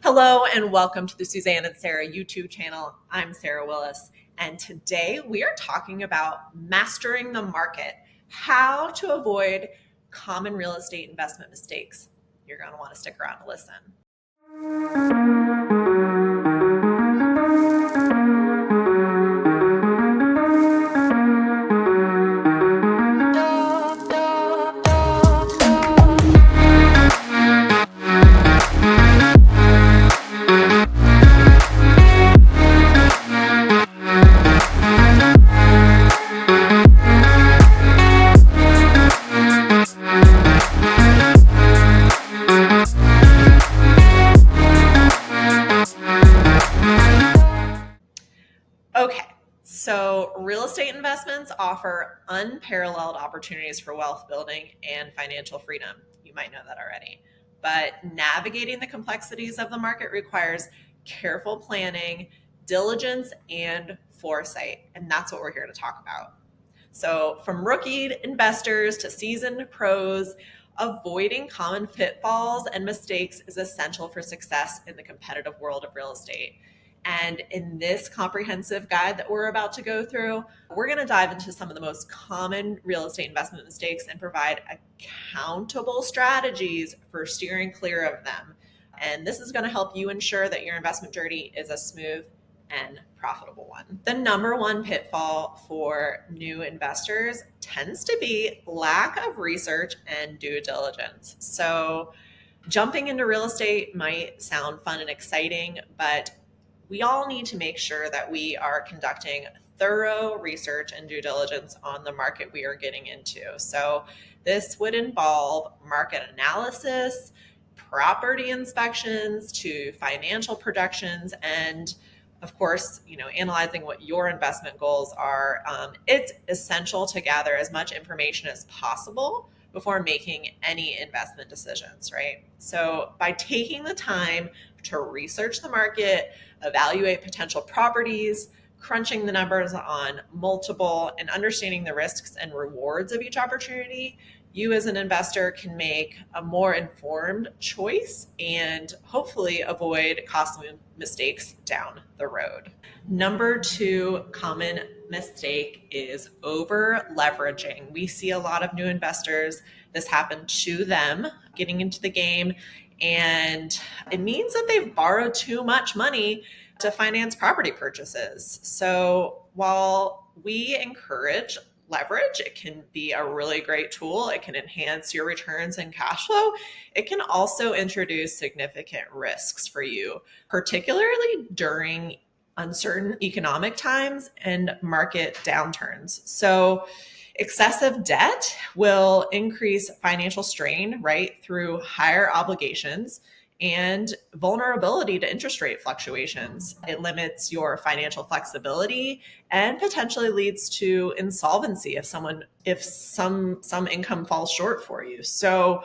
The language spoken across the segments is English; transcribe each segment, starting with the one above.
Hello and welcome to the Suzanne and Sarah YouTube channel. I'm Sarah Willis, and today we are talking about mastering the market, how to avoid common real estate investment mistakes. You're going to want to stick around to listen. Okay, so real estate investments offer unparalleled opportunities for wealth building and financial freedom. You might know that already. But navigating the complexities of the market requires careful planning, diligence, and foresight. And that's what we're here to talk about. So, from rookie investors to seasoned pros, avoiding common pitfalls and mistakes is essential for success in the competitive world of real estate. And in this comprehensive guide that we're about to go through, we're going to dive into some of the most common real estate investment mistakes and provide accountable strategies for steering clear of them. And this is going to help you ensure that your investment journey is a smooth and profitable one. The number one pitfall for new investors tends to be lack of research and due diligence. So jumping into real estate might sound fun and exciting, but we all need to make sure that we are conducting thorough research and due diligence on the market we are getting into. So this would involve market analysis, property inspections, to financial projections, and of course, analyzing what your investment goals are. It's essential to gather as much information as possible before making any investment decisions, right? So by taking the time to research the market, evaluate potential properties, crunching the numbers on multiple, and understanding the risks and rewards of each opportunity, you as an investor can make a more informed choice and hopefully avoid costly mistakes down the road. Number two common mistake is over leveraging. We see a lot of new investors, this happened to them getting into the game, and it means that they've borrowed too much money to finance property purchases. So while we encourage leverage, it can be a really great tool. It can enhance your returns and cash flow. It can also introduce significant risks for you, particularly during uncertain economic times and market downturns. So excessive debt will increase financial strain, right, through higher obligations and vulnerability to interest rate fluctuations. It limits your financial flexibility and potentially leads to insolvency if some income falls short for you. So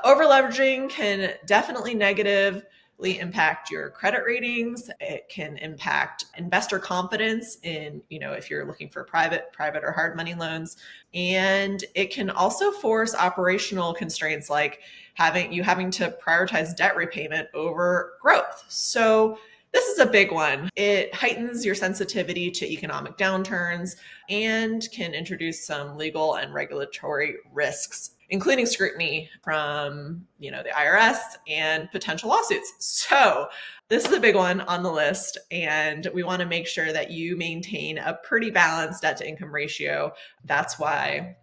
over leveraging can definitely negatively impact your credit ratings. It can impact investor confidence in, if you're looking for private or hard money loans. And it can also force operational constraints like having to prioritize debt repayment over growth. So this is a big one. It heightens your sensitivity to economic downturns and can introduce some legal and regulatory risks, including scrutiny from, the IRS and potential lawsuits. So this is a big one on the list, and we want to make sure that you maintain a pretty balanced debt to income ratio. That's why,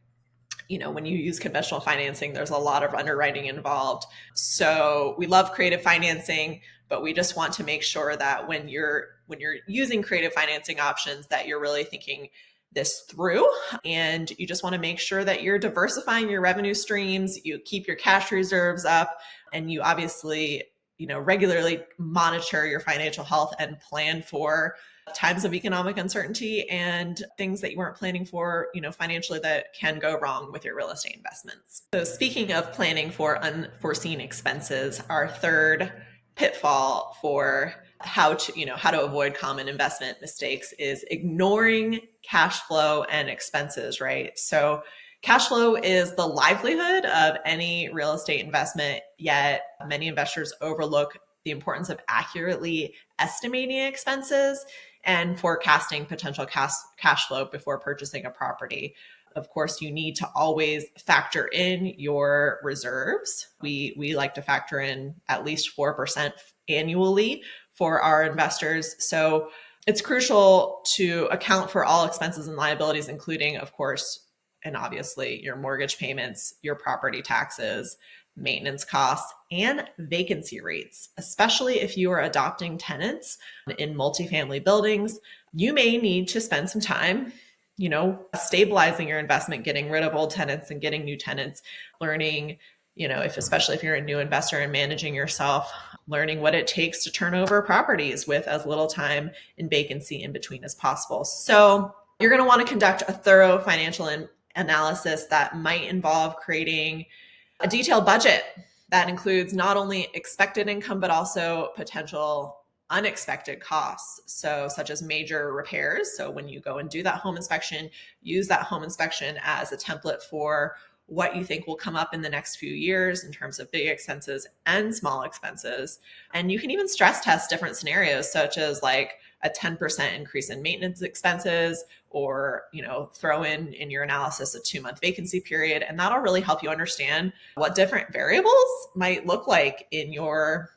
when you use conventional financing, there's a lot of underwriting involved. So we love creative financing, but we just want to make sure that when you're using creative financing options, that you're really thinking this through, and you just want to make sure that you're diversifying your revenue streams, you keep your cash reserves up, and you obviously, regularly monitor your financial health and plan for times of economic uncertainty and things that you weren't planning for, financially, that can go wrong with your real estate investments. So speaking of planning for unforeseen expenses, our third pitfall for how to avoid common investment mistakes is ignoring cash flow and expenses, right? So cash flow is the livelihood of any real estate investment, yet many investors overlook the importance of accurately estimating expenses and forecasting potential cash flow before purchasing a property. Of course, you need to always factor in your reserves. We like to factor in at least 4% annually for our investors. So it's crucial to account for all expenses and liabilities, including, of course, and obviously, your mortgage payments, your property taxes, maintenance costs, and vacancy rates. Especially if you are adopting tenants in multifamily buildings, you may need to spend some time, stabilizing your investment, getting rid of old tenants and getting new tenants, learning, especially if you're a new investor and managing yourself, learning what it takes to turn over properties with as little time and vacancy in between as possible. So you're going to want to conduct a thorough financial analysis that might involve creating a detailed budget that includes not only expected income, but also potential unexpected costs. So such as major repairs. So when you go and do that home inspection, use that home inspection as a template for what you think will come up in the next few years in terms of big expenses and small expenses. And you can even stress test different scenarios, such as like a 10% increase in maintenance expenses, or throw in your analysis a 2-month vacancy period, and that'll really help you understand what different variables might look like in your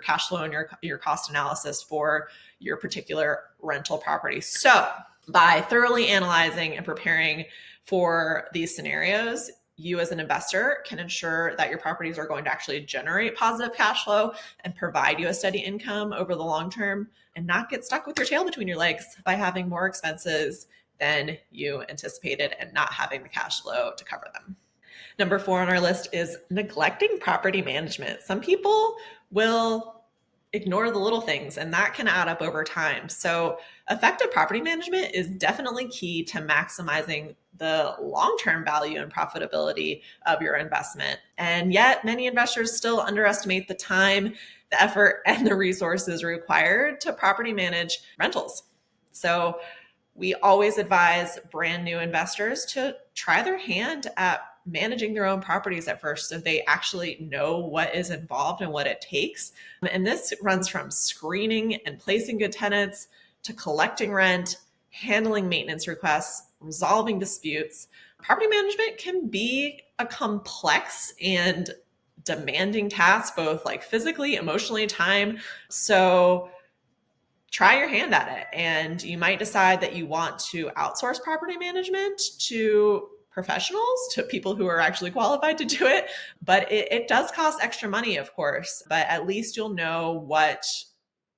cash flow and your cost analysis for your particular rental property. So by thoroughly analyzing and preparing for these scenarios, you as an investor can ensure that your properties are going to actually generate positive cash flow and provide you a steady income over the long term, and not get stuck with your tail between your legs by having more expenses than you anticipated and not having the cash flow to cover them. Number 4 on our list is neglecting property management. Some people will ignore the little things, and that can add up over time. So effective property management is definitely key to maximizing the long-term value and profitability of your investment. And yet many investors still underestimate the time, the effort, and the resources required to property manage rentals. So we always advise brand new investors to try their hand at managing their own properties at first, so they actually know what is involved and what it takes. And this runs from screening and placing good tenants to collecting rent, handling maintenance requests, resolving disputes. Property management can be a complex and demanding task, both like physically, emotionally, time. So try your hand at it. And you might decide that you want to outsource property management to professionals, to people who are actually qualified to do it. But it does cost extra money, of course, but at least you'll know what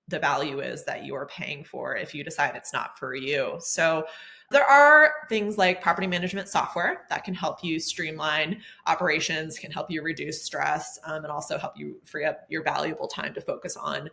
the value is that you are paying for if you decide it's not for you. So there are things like property management software that can help you streamline operations, can help you reduce stress, and also help you free up your valuable time to focus on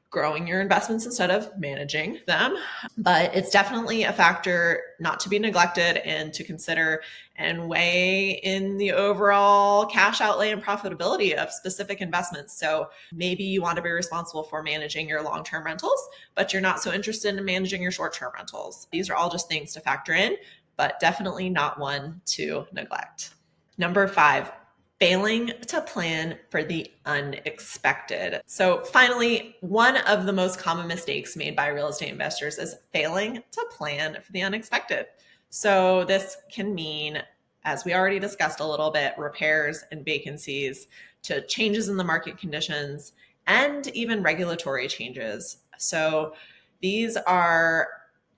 growing your investments instead of managing them. But it's definitely a factor not to be neglected and to consider and weigh in the overall cash outlay and profitability of specific investments. So maybe you want to be responsible for managing your long-term rentals, but you're not so interested in managing your short-term rentals. These are all just things to factor in, but definitely not one to neglect. Number 5, failing to plan for the unexpected. So finally, one of the most common mistakes made by real estate investors is failing to plan for the unexpected. So this can mean, as we already discussed a little bit, repairs and vacancies, to changes in the market conditions, and even regulatory changes. So these are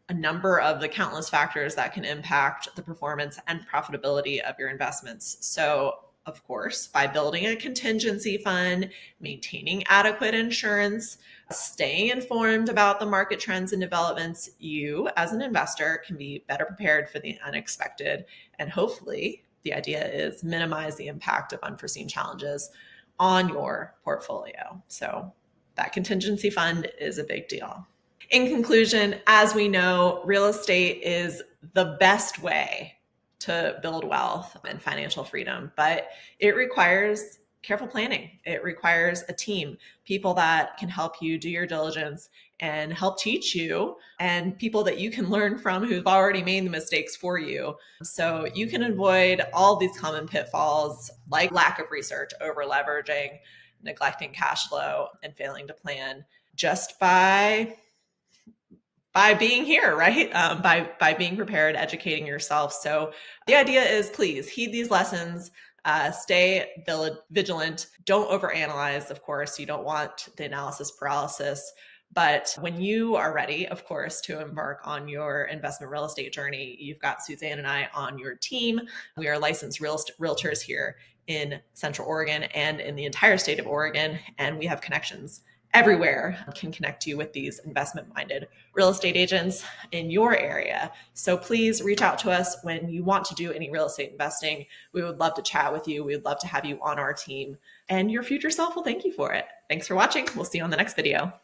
a number of the countless factors that can impact the performance and profitability of your investments. So of course, by building a contingency fund, maintaining adequate insurance, staying informed about the market trends and developments, you as an investor can be better prepared for the unexpected. And hopefully, the idea is minimize the impact of unforeseen challenges on your portfolio. So that contingency fund is a big deal. In conclusion, as we know, real estate is the best way to build wealth and financial freedom, but it requires careful planning. It requires a team, people that can help you do your diligence and help teach you, and people that you can learn from who've already made the mistakes for you. So you can avoid all these common pitfalls like lack of research, over leveraging, neglecting cash flow and failing to plan just by being here, right? By being prepared, educating yourself. So the idea is, please heed these lessons. Stay vigilant. Don't overanalyze, of course. You don't want the analysis paralysis. But when you are ready, of course, to embark on your investment real estate journey, you've got Suzanne and I on your team. We are licensed realtors here in Central Oregon and in the entire state of Oregon, and we have connections everywhere. Can connect you with these investment-minded real estate agents in your area. So please reach out to us when you want to do any real estate investing. We would love to chat with you. We would love to have you on our team, and your future self will thank you for it. Thanks for watching. We'll see you on the next video.